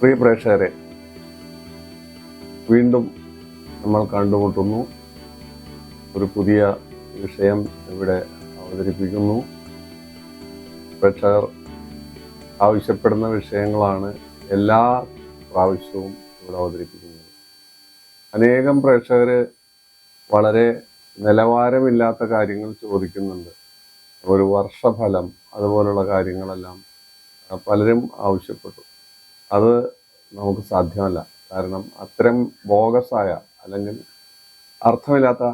പ്രിയ പ്രേക്ഷകരെ, വീണ്ടും നമ്മൾ കണ്ടുമുട്ടുന്നു. ഒരു പുതിയ വിഷയം ഇവിടെ അവതരിപ്പിക്കുന്നു. പ്രേക്ഷകർ ആവശ്യപ്പെടുന്ന വിഷയങ്ങളാണ് എല്ലാ പ്രാവശ്യവും ഇവിടെ അവതരിപ്പിക്കുന്നത്. അനേകം പ്രേക്ഷകർ വളരെ നിലവാരമില്ലാത്ത കാര്യങ്ങൾ ചോദിക്കുന്നുണ്ട്. ഒരു വർഷഫലം അതുപോലുള്ള കാര്യങ്ങളെല്ലാം പലരും ആവശ്യപ്പെട്ടു. അത് നമുക്ക് സാധ്യമല്ല. കാരണം അത്തരം ബോഗസായ അല്ലെങ്കിൽ അർത്ഥമില്ലാത്ത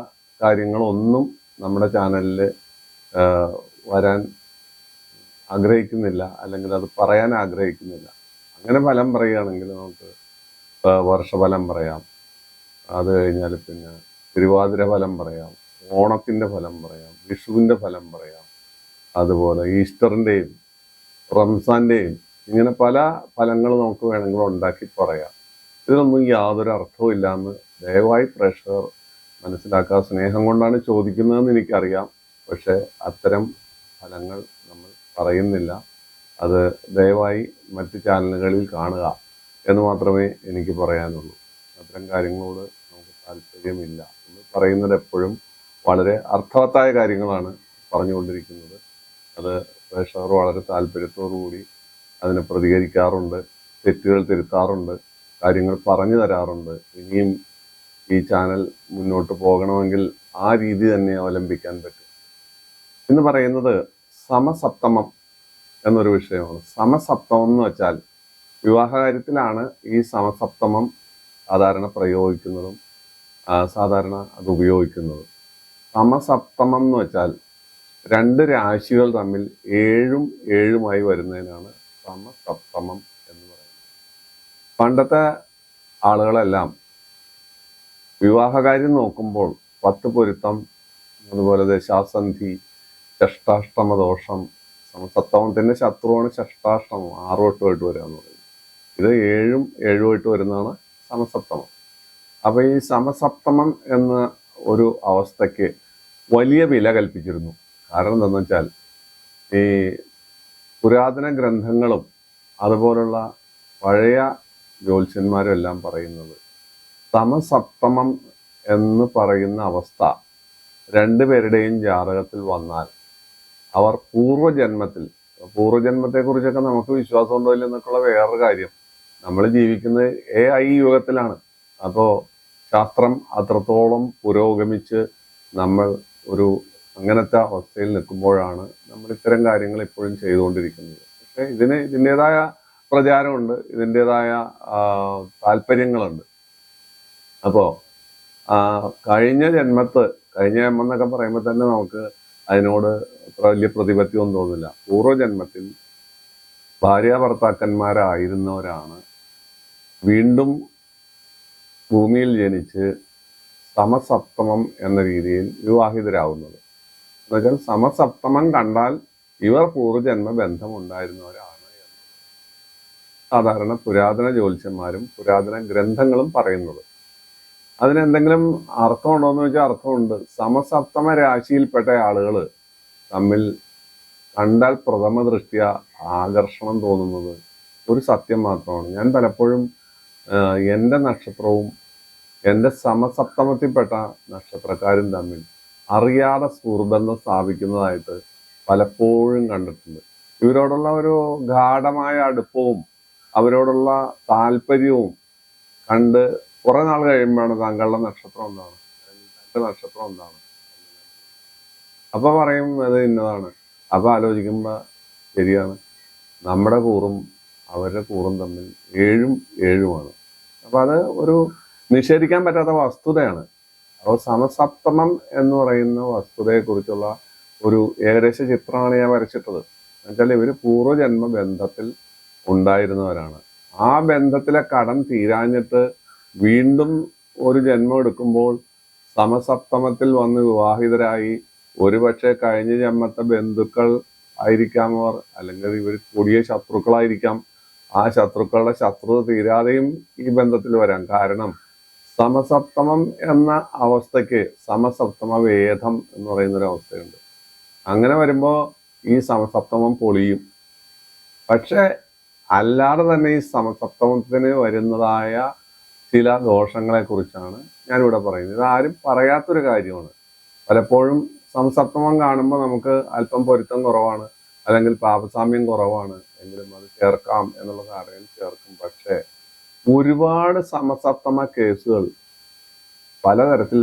കാര്യങ്ങളൊന്നും നമ്മുടെ ചാനലിൽ വരാൻ ആഗ്രഹിക്കുന്നില്ല, അല്ലെങ്കിൽ അത് പറയാൻ ആഗ്രഹിക്കുന്നില്ല. അങ്ങനെ ഫലം പറയുകയാണെങ്കിൽ നമുക്ക് വർഷഫലം പറയാം, അത് കഴിഞ്ഞാൽ പിന്നെ തിരുവാതിര ഫലം പറയാം, ഓണത്തിൻ്റെ ഫലം പറയാം, വിഷുവിൻ്റെ ഫലം പറയാം, അതുപോലെ ഈസ്റ്ററിൻ്റെയും റംസാൻ്റെയും ഇങ്ങനെ പല ഫലങ്ങൾ നമുക്ക് വേണമെങ്കിൽ ഉണ്ടാക്കി പറയാം. ഇതിനൊന്നും യാതൊരു അർത്ഥവും ഇല്ലാന്ന് ദയവായി പ്രേക്ഷകർ മനസ്സിലാക്കുക. സ്നേഹം കൊണ്ടാണ് ചോദിക്കുന്നതെന്ന് എനിക്കറിയാം, പക്ഷെ അത്തരം ഫലങ്ങൾ നമ്മൾ പറയുന്നില്ല. അത് ദയവായി മറ്റ് ചാനലുകളിൽ കാണുക എന്ന് മാത്രമേ എനിക്ക് പറയാനുള്ളൂ. അത്തരം കാര്യങ്ങളോട് നമുക്ക് താല്പര്യമില്ല. നമ്മൾ പറയുന്നത് എപ്പോഴും വളരെ അർത്ഥവത്തായ കാര്യങ്ങളാണ് പറഞ്ഞുകൊണ്ടിരിക്കുന്നത്. അത് പ്രേക്ഷകർ വളരെ താല്പര്യത്തോടു കൂടി അതിനെ പ്രതികരിക്കാറുണ്ട്, തെറ്റുകൾ തിരുത്താറുണ്ട്, കാര്യങ്ങൾ പറഞ്ഞു തരാറുണ്ട്. ഇനിയും ഈ ചാനൽ മുന്നോട്ട് പോകണമെങ്കിൽ ആ രീതി തന്നെ അവലംബിക്കാൻ പറ്റും. എന്ന് പറയുന്നത് സമസപ്തമം എന്നൊരു വിഷയമാണ്. സമസപ്തമം എന്ന് വെച്ചാൽ വിവാഹകാര്യത്തിലാണ് ഈ സമസപ്തമം സാധാരണ പ്രയോഗിക്കുന്നതും സാധാരണ അത് ഉപയോഗിക്കുന്നതും. സമസപ്തമം എന്ന് വെച്ചാൽ രണ്ട് രാശികൾ തമ്മിൽ 7ഉം 7ഉമായി വരുന്നതിനാണ് സമസപ്തമം എന്ന് പറയുന്നത്. പണ്ടത്തെ ആളുകളെല്ലാം വിവാഹകാര്യം നോക്കുമ്പോൾ 10 പൊരുത്തം, അതുപോലെ ദശാസന്ധി, ഷഷ്ടാഷ്ടമ ദോഷം, സമസപ്തമത്തിന്റെ ശത്രുവാണ് ഷഷ്ടാഷ്ടമം, 6 8 വരിക എന്ന് പറയുന്നത്. ഇത് 7ഉം 7ഉമായിട്ട് വരുന്നതാണ് സമസപ്തമം. അപ്പൊ ഈ സമസപ്തമം എന്ന ഒരു അവസ്ഥയ്ക്ക് വലിയ വില കൽപ്പിച്ചിരുന്നു. കാരണം എന്താണെന്ന് വെച്ചാൽ ഈ പുരാതന ഗ്രന്ഥങ്ങളും അതുപോലുള്ള പഴയ ജ്യോത്സ്യന്മാരും എല്ലാം പറയുന്നത് സമസപ്തമം എന്ന് പറയുന്ന അവസ്ഥ രണ്ടുപേരുടെയും ജാതകത്തിൽ വന്നാൽ അവർ പൂർവ്വജന്മത്തെക്കുറിച്ചൊക്കെ നമുക്ക് വിശ്വാസം ഉണ്ടോ ഇല്ലെന്നൊക്കെയുള്ള വേറൊരു കാര്യം. നമ്മൾ ജീവിക്കുന്നത് AI യുഗത്തിലാണ്. അപ്പോൾ ശാസ്ത്രം അത്രത്തോളം പുരോഗമിച്ച് നമ്മൾ ഒരു അങ്ങനത്തെ അവസ്ഥയിൽ നിൽക്കുമ്പോഴാണ് നമ്മൾ ഇത്തരം കാര്യങ്ങൾ ഇപ്പോഴും ചെയ്തുകൊണ്ടിരിക്കുന്നത്. പക്ഷെ ഇതിൻ്റെതായ പ്രചാരമുണ്ട്, ഇതിൻ്റെതായ താല്പര്യങ്ങളുണ്ട്. അപ്പോൾ കഴിഞ്ഞ ജന്മം എന്നൊക്കെ പറയുമ്പോൾ തന്നെ നമുക്ക് അതിനോട് അത്ര വലിയ പ്രതിപത്തിയൊന്നും തോന്നില്ല. പൂർവ്വജന്മത്തിൽ ഭാര്യാഭർത്താക്കന്മാരായിരുന്നവരാണ് വീണ്ടും ഭൂമിയിൽ ജനിച്ച് സമസപ്തമം എന്ന രീതിയിൽ വിവാഹിതരാകുന്നത്. എന്നുവെച്ചാൽ സമസപ്തമം കണ്ടാൽ ഇവർ പൂർവ്വജന്മ ബന്ധം ഉണ്ടായിരുന്നവരാണ് എന്ന് സാധാരണ പുരാതന ജ്യോത്സ്യന്മാരും പുരാതന ഗ്രന്ഥങ്ങളും പറയുന്നത്. അതിനെന്തെങ്കിലും അർത്ഥമുണ്ടോ എന്ന് വെച്ചാൽ അർത്ഥമുണ്ട്. സമസപ്തമ രാശിയിൽപ്പെട്ട ആളുകൾ തമ്മിൽ കണ്ടാൽ പ്രഥമ ദൃഷ്ട്യ ആകർഷണം തോന്നുന്നത് ഒരു സത്യം മാത്രമാണ്. ഞാൻ പലപ്പോഴും എൻ്റെ നക്ഷത്രവും എൻ്റെ സമസപ്തമത്തിൽപ്പെട്ട നക്ഷത്രക്കാരും തമ്മിൽ അറിയാതെ സുഹൃബന്ധം സ്ഥാപിക്കുന്നതായിട്ട് പലപ്പോഴും കണ്ടിട്ടുണ്ട്. ഇവരോടുള്ള ഒരു ഗാഢമായ അടുപ്പവും അവരോടുള്ള താല്പര്യവും കണ്ട് കുറെ നാൾ കഴിയുമ്പോഴാണ് താങ്കളുടെ നക്ഷത്രം എന്താണ്, തൻ്റെ നക്ഷത്രം എന്താണ്, അപ്പൊ പറയും അത് ഇന്നതാണ്. അപ്പൊ ആലോചിക്കുമ്പോ ശരിയാണ്, നമ്മുടെ കൂറും അവരുടെ കൂറും തമ്മിൽ 7ഉം 7ഉമാണ്. അപ്പൊ അത് ഒരു നിഷേധിക്കാൻ പറ്റാത്ത വസ്തുതയാണ്. അപ്പോൾ സമസപ്തമം എന്ന് പറയുന്ന വസ്തുതയെക്കുറിച്ചുള്ള ഒരു ഏകദേശ ചിത്രമാണ് ഞാൻ വരച്ചിട്ടത്. എന്നുവെച്ചാൽ ഇവർ പൂർവ്വജന്മ ബന്ധത്തിൽ ഉണ്ടായിരുന്നവരാണ്. ആ ബന്ധത്തിലെ കടം തീരാഞ്ഞിട്ട് വീണ്ടും ഒരു ജന്മം എടുക്കുമ്പോൾ സമസപ്തമത്തിൽ വന്ന് വിവാഹിതരായി. ഒരുപക്ഷെ കഴിഞ്ഞ ജന്മത്തെ ബന്ധുക്കൾ ആയിരിക്കാം അവർ, അല്ലെങ്കിൽ ഇവർ കൊടിയ ശത്രുക്കളായിരിക്കാം. ആ ശത്രുക്കളുടെ ശത്രുത തീരാതെയും ഈ ബന്ധത്തിൽ വരാം. കാരണം സമസപ്തമം എന്ന അവസ്ഥയ്ക്ക് സമസപ്തമ വേദം എന്ന് പറയുന്നൊരു അവസ്ഥയുണ്ട്. അങ്ങനെ വരുമ്പോൾ ഈ സമസപ്തമം പൊളിയും. പക്ഷെ അല്ലാതെ തന്നെ ഈ സമസപ്തമത്തിന് വരുന്നതായ ചില ദോഷങ്ങളെ കുറിച്ചാണ് ഞാനിവിടെ പറയുന്നത്. ഇത് ആരും പറയാത്തൊരു കാര്യമാണ്. പലപ്പോഴും സമസപ്തമം കാണുമ്പോൾ നമുക്ക് അല്പം പൊരുത്തം കുറവാണ്, അല്ലെങ്കിൽ പാപസാമ്യം കുറവാണ്, എങ്കിലും അത് ചേർക്കാം എന്നുള്ള ധാരണയിൽ ചേർക്കും. പക്ഷേ ഒരുപാട് സമസപ്തമ കേസുകൾ പലതരത്തിൽ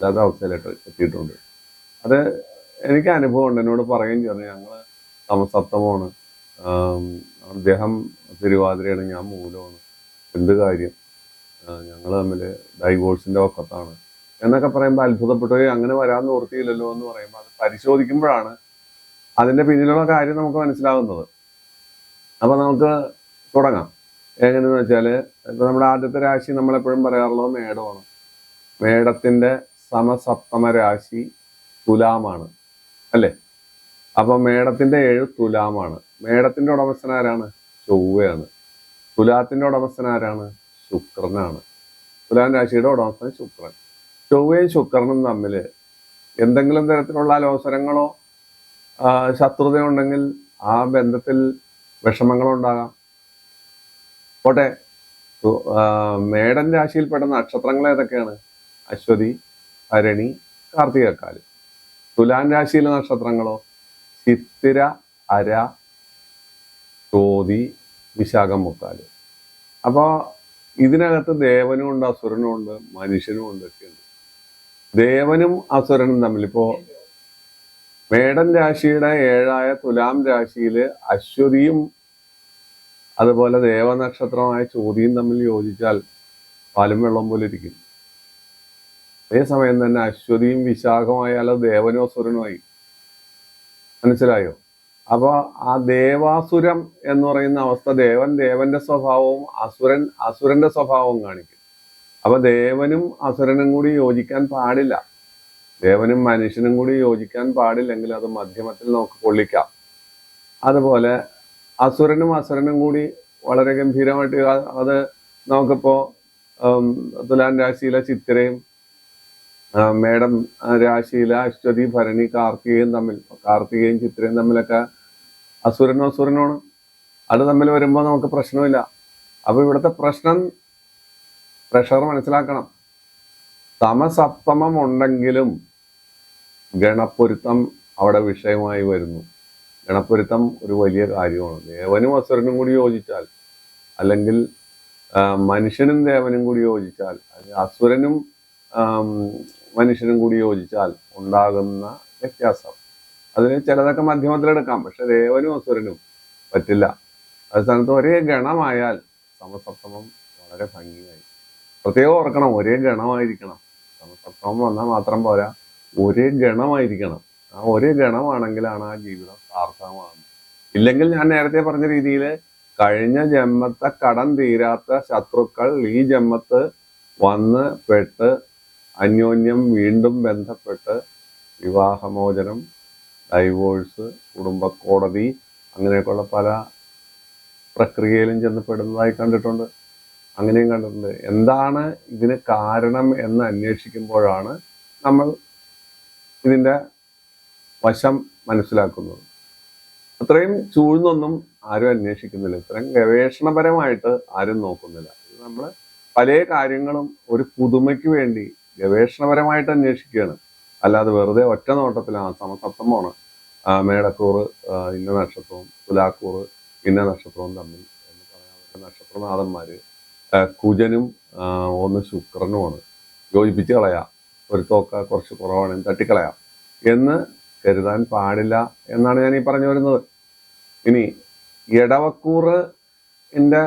പല അവസ്ഥയിലായിട്ട് എത്തിയിട്ടുണ്ട്. അത് എനിക്ക് അനുഭവം ഉണ്ട്, എന്നോട് പറയുകയും ചെയ്തു. ഞങ്ങൾ സമസപ്തമമാണ്, അദ്ദേഹം തിരുവാതിരയാണ്, ഞാൻ മൂലമാണ്, എന്ത് കാര്യം, ഞങ്ങൾ തമ്മിൽ ഡൈവോഴ്സിന്റെ വക്കത്താണ് എന്നൊക്കെ പറയുമ്പോൾ അത്ഭുതപ്പെട്ടു. അങ്ങനെ വരാൻ നിവൃത്തിയില്ലല്ലോ എന്ന് പറയുമ്പോൾ അത് പരിശോധിക്കുമ്പോഴാണ് അതിന്റെ പിന്നിലുള്ള കാര്യം നമുക്ക് മനസ്സിലാകുന്നത്. അപ്പൊ നമുക്ക് തുടങ്ങാം. എങ്ങനെയെന്ന് വെച്ചാൽ, ഇപ്പൊ നമ്മുടെ ആദ്യത്തെ രാശി നമ്മളെപ്പോഴും പറയാറുള്ളത് മേടമാണ്. മേടത്തിന്റെ സമസപ്തമ രാശി തുലാമാണ്, അല്ലേ? അപ്പൊ മേടത്തിന്റെ 7 തുലാമാണ്. മേടത്തിന്റെ ഉടമസ്ഥൻ ആരാണ്? ചൊവ്വയാണ്. തുലാത്തിന്റെ ഉടമസ്ഥൻ ആരാണ്? ശുക്രനാണ്. തുലാം രാശിയുടെ ഉടമസ്ഥൻ ശുക്രൻ. ചൊവ്വയും ശുക്രനും തമ്മിൽ എന്തെങ്കിലും തരത്തിലുള്ള അലോസരങ്ങളോ ശത്രുതയോ ഉണ്ടെങ്കിൽ ആ ബന്ധത്തിൽ വിഷമങ്ങളുണ്ടാകാം. പോട്ടെ, മേടൻ രാശിയിൽപ്പെട്ട നക്ഷത്രങ്ങൾ ഏതൊക്കെയാണ്? അശ്വതി, ഭരണി, കാർത്തികക്കാല്. തുലാൻ രാശിയിലെ നക്ഷത്രങ്ങളോ? ചിത്തിര, അര, ചോതി, വിശാഖം, മുക്കാല്. അപ്പൊ ഇതിനകത്ത് ദേവനും ഉണ്ട്, അസുരനും ഉണ്ട്, മനുഷ്യനും ഉണ്ട്, ഒക്കെയുണ്ട്. ദേവനും അസുരനും തമ്മിൽ ഇപ്പോ മേടൻ രാശിയുടെ 7 തുലാം രാശിയില് അശ്വതിയും അതുപോലെ ദേവനക്ഷത്രമായ ചോതിയും തമ്മിൽ യോജിച്ചാൽ പാലും വെള്ളം പോലെ ഇരിക്കും. അതേസമയം തന്നെ അശ്വതിയും വിശാഖമായാൽ ദേവനും അസുരനുമായി. മനസ്സിലായോ? അപ്പൊ ആ ദേവാസുരം എന്ന് പറയുന്ന അവസ്ഥ, ദേവൻ ദേവന്റെ സ്വഭാവവും അസുരൻ അസുരന്റെ സ്വഭാവവും കാണിക്കും. അപ്പൊ ദേവനും അസുരനും കൂടി യോജിക്കാൻ പാടില്ല. ദേവനും മനുഷ്യനും കൂടി യോജിക്കാൻ പാടില്ലെങ്കിൽ അത് മധ്യമത്തിൽ നമുക്ക് കൊള്ളിക്കാം. അതുപോലെ അസുരനും അസുരനും കൂടി വളരെ ഗംഭീരമായിട്ട് അത് നമുക്കിപ്പോ തുലാൻ രാശിയിലെ ചിത്തിരയും മേടം രാശിയിലെ അശ്വതി, ഭരണി, കാർത്തികയും ചിത്രയും തമ്മിലൊക്കെ അസുരനും അസുരനുമാണ്. അത് തമ്മിൽ വരുമ്പോൾ നമുക്ക് പ്രശ്നമില്ല. അപ്പൊ ഇവിടുത്തെ പ്രഷർ മനസ്സിലാക്കണം. സമസപ്തമം ഉണ്ടെങ്കിലും ഗണപ്പൊരുത്തം അവിടെ വിഷയമായി വരുന്നു. ഗണപ്പൊരുത്തം ഒരു വലിയ കാര്യമാണ്. ദേവനും അസുരനും കൂടി യോജിച്ചാൽ, അല്ലെങ്കിൽ മനുഷ്യനും ദേവനും കൂടി യോജിച്ചാൽ, അല്ലെങ്കിൽ അസുരനും മനുഷ്യനും കൂടി യോജിച്ചാൽ ഉണ്ടാകുന്ന വ്യത്യാസം, അതിന് ചിലതൊക്കെ മധ്യമത്തിലെടുക്കാം. പക്ഷെ ദേവനും അസുരനും പറ്റില്ല. അത് സ്ഥാനത്ത് ഒരേ ഗണമായാൽ സമസപ്തമം വളരെ ഭംഗിയായി. പ്രത്യേകം ഓർക്കണം, ഒരേ ഗണമായിരിക്കണം. സമസപ്തമം വന്നാൽ മാത്രം പോരാ, ഒരേ ഗണമായിരിക്കണം. ആ ഒരേ ഗണമാണെങ്കിലാണ് ആ ജീവിതം സാർത്ഥകമാകുന്നത്. ഇല്ലെങ്കിൽ ഞാൻ നേരത്തെ പറഞ്ഞ രീതിയിൽ കഴിഞ്ഞ ജന്മത്തെ കടം തീരാത്ത ശത്രുക്കൾ ഈ ജന്മത്ത് വന്ന് പെട്ട് അന്യോന്യം വീണ്ടും ബന്ധപ്പെട്ട് വിവാഹമോചനം, ഡൈവോഴ്സ്, കുടുംബ കോടതി, അങ്ങനെയൊക്കെയുള്ള പല പ്രക്രിയയിലും ചെന്നപ്പെടുന്നതായി കണ്ടിട്ടുണ്ട്. അങ്ങനെയും കണ്ടിട്ടുണ്ട്. എന്താണ് ഇതിന് കാരണം എന്ന് അന്വേഷിക്കുമ്പോഴാണ് നമ്മൾ ഇതിൻ്റെ വശം മനസ്സിലാക്കുന്നത്. അത്രയും ചൂഴ്ന്നൊന്നും ആരും അന്വേഷിക്കുന്നില്ല. ഇത്രയും ഗവേഷണപരമായിട്ട് ആരും നോക്കുന്നില്ല. ഇത് നമ്മൾ പല കാര്യങ്ങളും ഒരു പുതുമയ്ക്ക് വേണ്ടി ഗവേഷണപരമായിട്ട് അന്വേഷിക്കുകയാണ്. അല്ലാതെ വെറുതെ ഒറ്റ നോട്ടത്തിൽ സമസപ്തമമാണ്, മേടക്കൂറ് ഇന്ന നക്ഷത്രവും തുലാക്കൂറ് ഇന്ന നക്ഷത്രവും തമ്മിൽ എന്ന് പറയാൻ നക്ഷത്രനാഥന്മാര് കുജനും ഒന്ന് ശുക്രനുമാണ്, യോജിപ്പിച്ച് കളയാം, പൊരുത്തമൊക്കെ കുറച്ച് കുറവാണെങ്കിൽ തട്ടിക്കളയാം എന്ന് കരുതാൻ പാടില്ല എന്നാണ് ഞാൻ ഈ പറഞ്ഞു വരുന്നത്. ഇനി എടവക്കൂറിന്റെ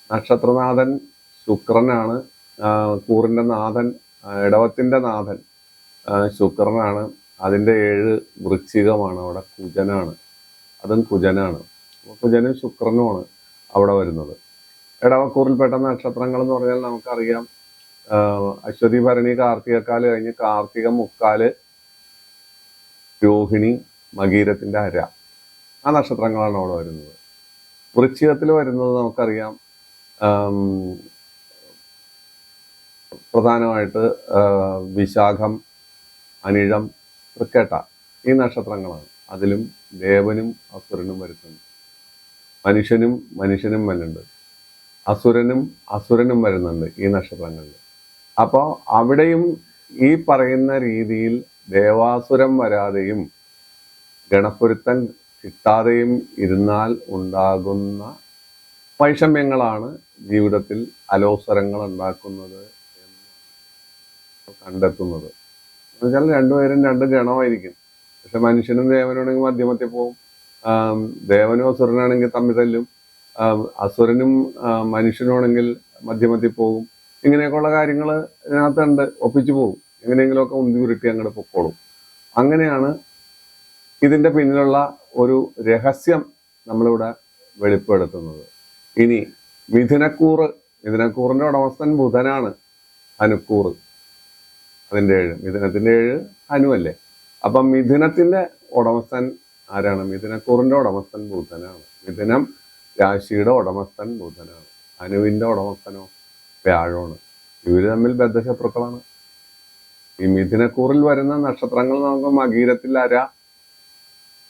നക്ഷത്രനാഥൻ ശുക്രനാണ്. കൂറിന്റെ നാഥൻ, ഇടവത്തിന്റെ നാഥൻ ശുക്രനാണ്. അതിന്റെ 7 വൃശ്ചികമാണ്. അവിടെ കുജനാണ്, അതും കുജനാണ്. കുജനും ശുക്രനുമാണ് അവിടെ വരുന്നത്. ഇടവക്കൂറിൽപ്പെട്ട നക്ഷത്രങ്ങൾ എന്ന് പറഞ്ഞാൽ നമുക്കറിയാം, അശ്വതി, ഭരണി, കാർത്തികക്കാല് കഴിഞ്ഞ് കാർത്തിക മുക്കാല്, രോഹിണി, മകീരത്തിന്റെ അര, ആ നക്ഷത്രങ്ങളാണ് അവിടെ വരുന്നത്. വൃശ്ചികത്തിൽ വരുന്നത് നമുക്കറിയാം, പ്രധാനമായിട്ട് വിശാഖം, അനിഴം, തൃക്കേട്ട, ഈ നക്ഷത്രങ്ങളാണ്. അതിലും ദേവനും അസുരനും വരുന്നുണ്ട്. മനുഷ്യനും വരുന്നുണ്ട്, അസുരനും വരുന്നുണ്ട് ഈ നക്ഷത്രങ്ങളിൽ. അപ്പോൾ അവിടെയും ഈ പറയുന്ന രീതിയിൽ ദേവാസുരം വരാതെയും ഗണപ്പൊരുത്തം കിട്ടാതെയും ഇരുന്നാൽ ഉണ്ടാകുന്ന വൈഷമ്യങ്ങളാണ് ജീവിതത്തിൽ അലോസരങ്ങൾ ഉണ്ടാക്കുന്നത് എന്ന് കണ്ടെത്തുന്നത്. എന്നുവെച്ചാൽ രണ്ടുപേരും രണ്ട് ഗണമായിരിക്കും, പക്ഷെ മനുഷ്യനും ദേവനാണെങ്കിൽ മധ്യമത്തിൽ പോവും, ദേവനും അസുരനാണെങ്കിൽ തമ്മിൽ തല്ലും, അസുരനും മനുഷ്യനുമാണെങ്കിൽ മധ്യമത്തിൽ പോകും. ഇങ്ങനെയൊക്കെയുള്ള കാര്യങ്ങൾ ഇതിനകത്തുണ്ട്, ഒപ്പിച്ചു പോകും, എങ്ങനെയെങ്കിലുമൊക്കെ ഉന്തി ഉരുട്ടി അങ്ങോട്ട് പൊക്കോളും. അങ്ങനെയാണ് ഇതിന്റെ പിന്നിലുള്ള ഒരു രഹസ്യം നമ്മളിവിടെ വെളിപ്പെടുത്തുന്നത്. ഇനി മിഥുനക്കൂറിന്റെ ഉടമസ്ഥൻ ബുധനാണ്. അനുക്കൂറ് അതിന്റെ 7, മിഥുനത്തിന്റെ 7 അനുവല്ലേ. അപ്പം മിഥുനത്തിന്റെ ഉടമസ്ഥൻ ആരാണ്? മിഥുനക്കൂറിന്റെ ഉടമസ്ഥൻ ബുധനാണ്. മിഥുനം രാശിയുടെ ഉടമസ്ഥൻ ബുധനാണ്. അനുവിന്റെ ഉടമസ്ഥനോ വ്യാഴമാണ്. ഇവര് തമ്മിൽ ബദ്ധശത്രുക്കളാണ്. ഈ മിഥുനക്കൂറിൽ വരുന്ന നക്ഷത്രങ്ങൾ നമുക്ക് മകീരത്തിൽ അര,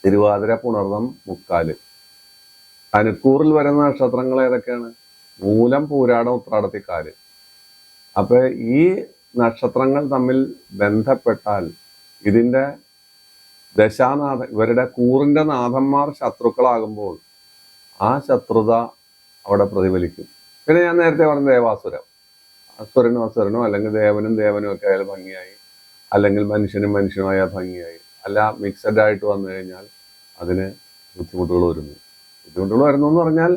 തിരുവാതിര, പുണർദം, മുക്കാല്. അനുക്കൂറിൽ വരുന്ന നക്ഷത്രങ്ങൾ ഏതൊക്കെയാണ്? മൂലം, പൂരാടം, ഉത്രാടത്തിക്കാല്. അപ്പൊ ഈ നക്ഷത്രങ്ങൾ തമ്മിൽ ബന്ധപ്പെട്ടാൽ ഇതിന്റെ ഇവരുടെ കൂറിന്റെ നാഥന്മാർ ശത്രുക്കളാകുമ്പോൾ ആ ശത്രുത അവിടെ പ്രതിഫലിക്കും. പിന്നെ ഞാൻ നേരത്തെ പറഞ്ഞ ദേവാസുരം, അസുരനോ അല്ലെങ്കിൽ ദേവനും ഒക്കെ ആയാൽ ഭംഗിയായി, അല്ലെങ്കിൽ മനുഷ്യനുമായ ഭംഗിയായി. അല്ല മിക്സഡ് ആയിട്ട് വന്നു കഴിഞ്ഞാൽ അതിന് ബുദ്ധിമുട്ടുകൾ വരുന്നു എന്ന് പറഞ്ഞാൽ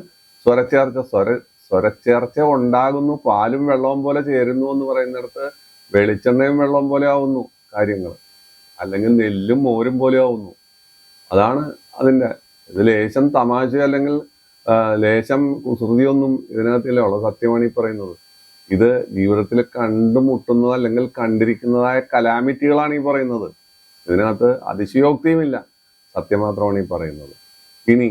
സ്വരച്ചേർച്ച ഉണ്ടാകുന്നു. പാലും വെള്ളവും പോലെ ചേരുന്നു എന്ന് പറയുന്നിടത്ത് വെളിച്ചെണ്ണയും വെള്ളം പോലെ ആവുന്നു കാര്യങ്ങൾ, അല്ലെങ്കിൽ നെല്ലും മോരും പോലെ ആവുന്നു. അതാണ് അതിൻ്റെ ഇത്. ലേശം തമാശ അല്ലെങ്കിൽ ലേശം കുസൃതിയൊന്നും ഇതിനകത്തില്ല, ഉള്ള സത്യമാണ് ഈ പറയുന്നത്. ഇത് ജീവിതത്തിൽ കണ്ടുമുട്ടുന്നത് അല്ലെങ്കിൽ കണ്ടിരിക്കുന്നതായ കലാമിറ്റികളാണ് ഈ പറയുന്നത്. ഇതിനകത്ത് അതിശയോക്തിയുമില്ല, സത്യം മാത്രമാണ് ഈ പറയുന്നത്. ഇനി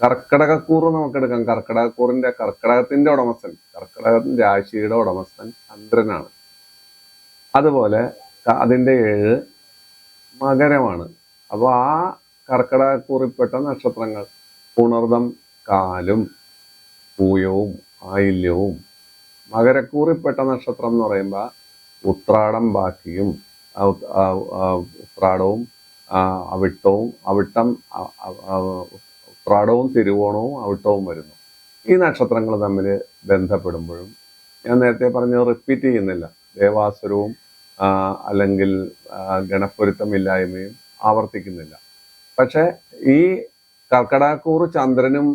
കർക്കടകക്കൂറ് നമുക്കെടുക്കാം. കർക്കടകത്തിന്റെ ഉടമസ്ഥൻ, കർക്കടക രാശിയുടെ ഉടമസ്ഥൻ ചന്ദ്രനാണ്. അതുപോലെ അതിന്റെ 7 മകരമാണ്. അപ്പോൾ ആ കർക്കടകക്കൂറിൽപ്പെട്ട നക്ഷത്രങ്ങൾ പുണർദം കാലും പൂയവും ആയില്യവും. മകരക്കൂറിൽപ്പെട്ട നക്ഷത്രം എന്ന് പറയുമ്പോൾ ഉത്രാടം ബാക്കിയും, ഉത്രാടവും ഉത്രാടവും തിരുവോണവും അവിട്ടവും വരുന്നു. ഈ നക്ഷത്രങ്ങൾ തമ്മിൽ ബന്ധപ്പെടുമ്പോഴും ഞാൻ നേരത്തെ പറഞ്ഞത് റിപ്പീറ്റ് ചെയ്യുന്നില്ല. ദേവാസുരവും അല്ലെങ്കിൽ ഗണപ്പൊരുത്തമില്ലായ്മയും ആവർത്തിക്കുന്നില്ല. പക്ഷെ ഈ കർക്കടകക്കൂറ് ചന്ദ്രനും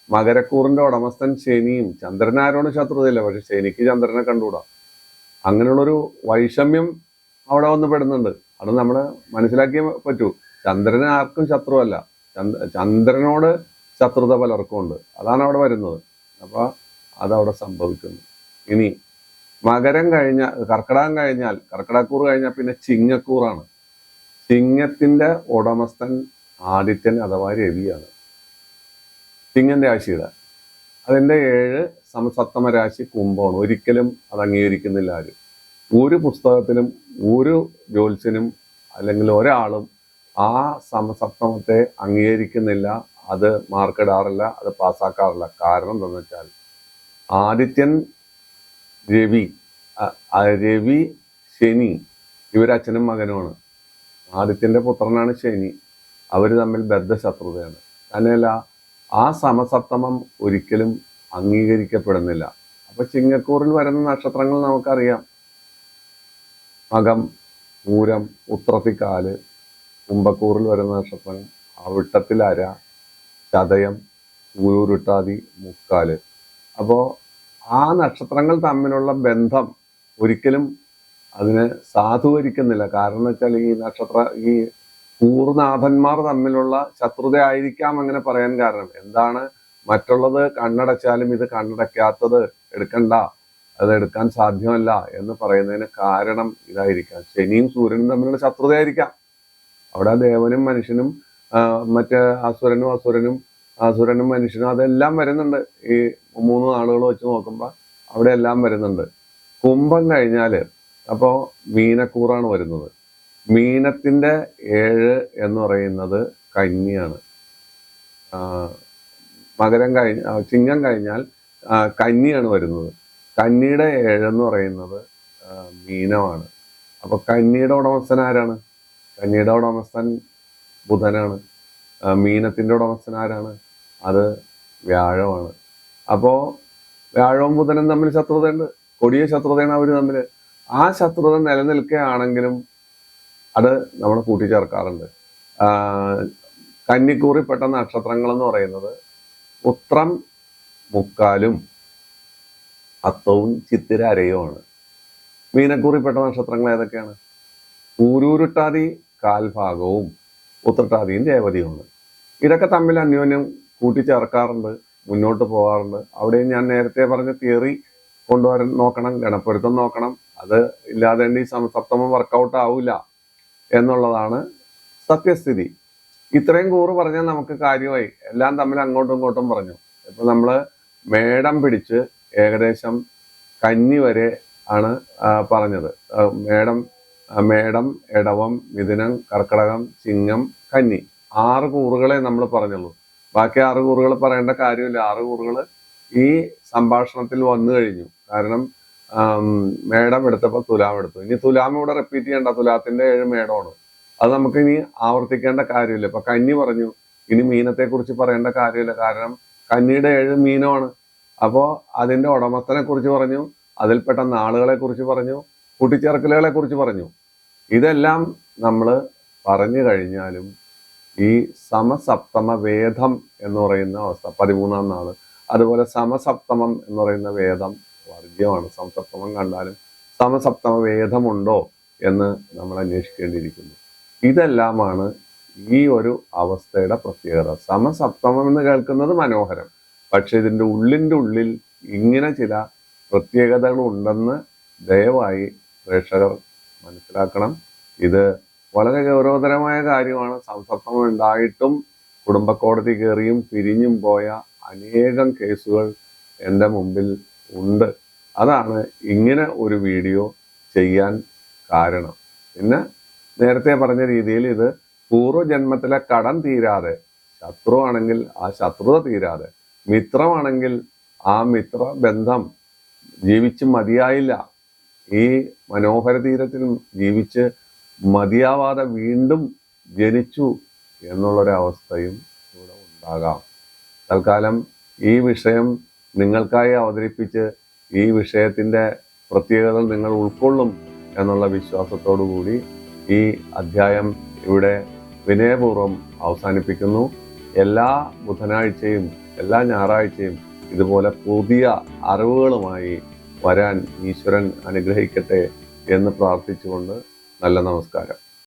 മകരക്കൂറിന്റെ ഉടമസ്ഥൻ ശനിയും, ചന്ദ്രൻ ആരോട് ശത്രുതയില്ല, പക്ഷെ ശനിക്ക് ചന്ദ്രനെ കണ്ടുകൂടാ. അങ്ങനെയുള്ളൊരു വൈഷമ്യം അവിടെ വന്ന് പെടുന്നുണ്ട്. അത് നമ്മൾ മനസ്സിലാക്കിയേ പറ്റൂ. ചന്ദ്രന് ആർക്കും ശത്രുവല്ല, ചന്ദ്രനോട് ശത്രുത പലർക്കും ഉണ്ട്. അതാണ് അവിടെ വരുന്നത്. അപ്പൊ അതവിടെ സംഭവിക്കുന്നു. ഇനി കർക്കടക്കൂറ് കഴിഞ്ഞാൽ പിന്നെ ചിങ്ങക്കൂറാണ്. ചിങ്ങത്തിന്റെ ഉടമസ്ഥൻ ആദിത്യൻ അഥവാ രവിയാണ്. ചിങ്ങൻ രാശിയുടെ അതിന്റെ 7 സമസപ്തമ രാശി കുംഭമാണ്. ഒരിക്കലും അത് അംഗീകരിക്കുന്നില്ല ആരും. ഒരു പുസ്തകത്തിലും ഒരു ജ്യോത്സ്യനും അല്ലെങ്കിൽ ഒരാളും ആ സമസപ്തമത്തെ അംഗീകരിക്കുന്നില്ല, അത് മാർക്കിടാറില്ല, അത് പാസ്സാക്കാറില്ല. കാരണം എന്താണെന്ന് വെച്ചാൽ ആദിത്യൻ രവി ശനി ഇവരച്ഛനും മകനുമാണ്. ആദിത്യന്റെ പുത്രനാണ് ശനി. അവർ തമ്മിൽ ബദ്ധശത്രുതയാണ്. തന്നെയല്ല ആ സമസപ്തമം ഒരിക്കലും അംഗീകരിക്കപ്പെടുന്നില്ല. അപ്പൊ ചിങ്ങക്കൂറിൽ വരുന്ന നക്ഷത്രങ്ങൾ നമുക്കറിയാം. മകം, പൂരം, ഉത്രത്തിക്കാല്. കുംഭക്കൂറിൽ വരുന്ന നക്ഷത്രങ്ങൾ അവിട്ടത്തിൽ അര, ചതയം, ഊരുരുട്ടാതി, മുക്കാല്. അപ്പോ ആ നക്ഷത്രങ്ങൾ തമ്മിലുള്ള ബന്ധം ഒരിക്കലും അതിനെ സാധൂകരിക്കുന്നില്ല. കാരണം എന്ന് വെച്ചാൽ ഈ കൂർനാഥന്മാർ തമ്മിലുള്ള ശത്രുത ആയിരിക്കാം അങ്ങനെ പറയാൻ കാരണം. എന്താണ്? മറ്റുള്ളത് കണ്ണടച്ചാലും ഇത് കണ്ണടയ്ക്കാത്തത് എടുക്കണ്ട, അത് എടുക്കാൻ സാധ്യമല്ല എന്ന് പറയുന്നതിന് കാരണം ഇതായിരിക്കാം. ശനിയും സൂര്യനും തമ്മിലുള്ള ശത്രുതയായിരിക്കാം. അവിടെ ദേവനും മനുഷ്യനും മറ്റേ അസുരനും മനുഷ്യനും അതെല്ലാം വരുന്നുണ്ട്. ഈ 3 നാളുകൾ വെച്ച് നോക്കുമ്പോൾ അവിടെ എല്ലാം വരുന്നുണ്ട്. കുംഭം കഴിഞ്ഞാല് അപ്പോ മീനക്കൂറാണ് വരുന്നത്. മീനത്തിന്റെ 7 എന്ന് പറയുന്നത് കന്നിയാണ്. മകരം ചിങ്ങം കഴിഞ്ഞാൽ കന്നിയാണ് വരുന്നത്. കന്നിയുടെ 7 എന്ന് പറയുന്നത് മീനമാണ്. അപ്പൊ കന്നിയുടെ ഉടമസ്ഥൻ ആരാണ്? കന്നിയുടെ ഉടമസ്ഥൻ ബുധനാണ്. മീനത്തിന്റെ ഉടമസ്ഥൻ ആരാണ്? അത് വ്യാഴമാണ്. അപ്പോ വ്യാഴവും ബുധനും തമ്മിൽ ശത്രുതയുണ്ട്, കൊടിയ ശത്രുതയാണ് അവർ തമ്മിൽ. ആ ശത്രുത നിലനിൽക്കുകയാണെങ്കിലും അത് നമ്മൾ കൂട്ടിച്ചേർക്കാറുണ്ട്. കന്നിക്കൂറിൽപ്പെട്ട നക്ഷത്രങ്ങൾ എന്ന് പറയുന്നത് ഉത്രം മുക്കാലും അത്തവും ചിത്തിര അരയുമാണ്. മീനക്കൂറിൽപ്പെട്ട നക്ഷത്രങ്ങൾ ഏതൊക്കെയാണ്? ഊരൂരുട്ടാതി കാൽഭാഗവും ഉത്രട്ടാതിയും രേവതിയുമാണ്. ഇതൊക്കെ തമ്മിൽ അന്യോന്യം കൂട്ടിച്ചേർക്കാറുണ്ട്, മുന്നോട്ട് പോകാറുണ്ട്. അവിടെയും ഞാൻ നേരത്തെ പറഞ്ഞ തിയറി കൊണ്ടുവരാൻ നോക്കണം, ഗണപ്പൊരുത്തം നോക്കണം. അത് ഇല്ലാതെ ഈ സപ്തമം വർക്കൗട്ട് ആവില്ല എന്നുള്ളതാണ് സത്യസ്ഥിതി. ഇത്രയും കൂറ് പറഞ്ഞാൽ നമുക്ക് കാര്യമായി. എല്ലാം തമ്മിൽ അങ്ങോട്ടും ഇങ്ങോട്ടും പറഞ്ഞു. ഇപ്പൊ നമ്മള് മേടം പിടിച്ച് ഏകദേശം കന്നി വരെ ആണ് പറഞ്ഞത്. മേടം, എടവം, മിഥുനം, കർക്കിടകം, ചിങ്ങം, കന്നി, 6 കൂറുകളെ നമ്മൾ പറഞ്ഞുള്ളൂ. ബാക്കി 6 കൂറുകൾ പറയേണ്ട കാര്യമില്ല. 6 കൂറുകൾ ഈ സംഭാഷണത്തിൽ വന്നു കഴിഞ്ഞു. കാരണം മേടം എടുത്തപ്പോൾ തുലാം എടുത്തു. ഇനി തുലാം ഇവിടെ റിപ്പീറ്റ് ചെയ്യേണ്ട, തുലാത്തിന്റെ 7 മേടമാണ്. അത് നമുക്ക് ഇനി ആവർത്തിക്കേണ്ട കാര്യമില്ല. ഇപ്പൊ കന്നി പറഞ്ഞു, ഇനി മീനത്തെ കുറിച്ച് പറയേണ്ട കാര്യമില്ല. കാരണം കന്നിയുടെ 7 മീനമാണ്. അപ്പോ അതിന്റെ ഉടമസ്ഥനെ കുറിച്ച് പറഞ്ഞു, അതിൽപ്പെട്ട നാളുകളെ കുറിച്ച് പറഞ്ഞു, കൂട്ടിച്ചേർക്കലുകളെ കുറിച്ച് പറഞ്ഞു. ഇതെല്ലാം നമ്മൾ പറഞ്ഞു കഴിഞ്ഞാലും ഈ സമസപ്തമ വേദം എന്ന് പറയുന്ന അവസ്ഥ 13-ാം നാള്, അതുപോലെ സമസപ്തമം എന്ന് പറയുന്ന വേദം വർജ്യമാണ്. സമസപ്തമം കണ്ടാലും സമസപ്തമ വേദമുണ്ടോ എന്ന് നമ്മൾ അന്വേഷിക്കേണ്ടിയിരിക്കുന്നു. ഇതെല്ലാമാണ് ഈ ഒരു അവസ്ഥയുടെ പ്രത്യേകത. സമസപ്തമം എന്ന് കേൾക്കുന്നത് മനോഹരം, പക്ഷെ ഇതിൻ്റെ ഉള്ളിൽ ഇങ്ങനെ ചില പ്രത്യേകതകൾ ഉണ്ടെന്ന് ദയവായി പ്രേക്ഷകർ മനസ്സിലാക്കണം. ഇത് വളരെ ഗൗരവതരമായ കാര്യമാണ്. സമസപ്തമം ഉണ്ടായിട്ടും കുടുംബ കോടതി കയറിയും പിരിഞ്ഞും പോയ അനേകം കേസുകൾ എൻ്റെ മുമ്പിൽ ഉണ്ട്. അതാണ് ഇങ്ങനെ ഒരു വീഡിയോ ചെയ്യാൻ കാരണം. പിന്നെ നേരത്തെ പറഞ്ഞ രീതിയിൽ ഇത് പൂർവ്വജന്മത്തിലെ കടം തീരാതെ, ശത്രുവാണെങ്കിൽ ആ ശത്രുത തീരാതെ, മിത്രമാണെങ്കിൽ ആ മിത്ര ബന്ധം ജീവിച്ച് മതിയായില്ല, ഈ മനോഹര തീരത്തിൽ ജീവിച്ച് മതിയാവാതെ വീണ്ടും ജനിച്ചു എന്നുള്ളൊരവസ്ഥയും ഇവിടെ ഉണ്ടാകാം. തൽക്കാലം ഈ വിഷയം നിങ്ങൾക്കായി അവതരിപ്പിച്ച് ഈ വിഷയത്തിൻ്റെ പ്രത്യേകതകൾ നിങ്ങൾ ഉൾക്കൊള്ളും എന്നുള്ള വിശ്വാസത്തോടു കൂടി ഈ അധ്യായം ഇവിടെ വിനയപൂർവ്വം അവസാനിപ്പിക്കുന്നു. എല്ലാ ബുധനാഴ്ചയും എല്ലാ ഞായറാഴ്ചയും ഇതുപോലെ പുതിയ അറിവുകളുമായി വരാൻ ഈശ്വരൻ അനുഗ്രഹിക്കട്ടെ എന്ന് പ്രാർത്ഥിച്ചുകൊണ്ട് നല്ല നമസ്കാരം.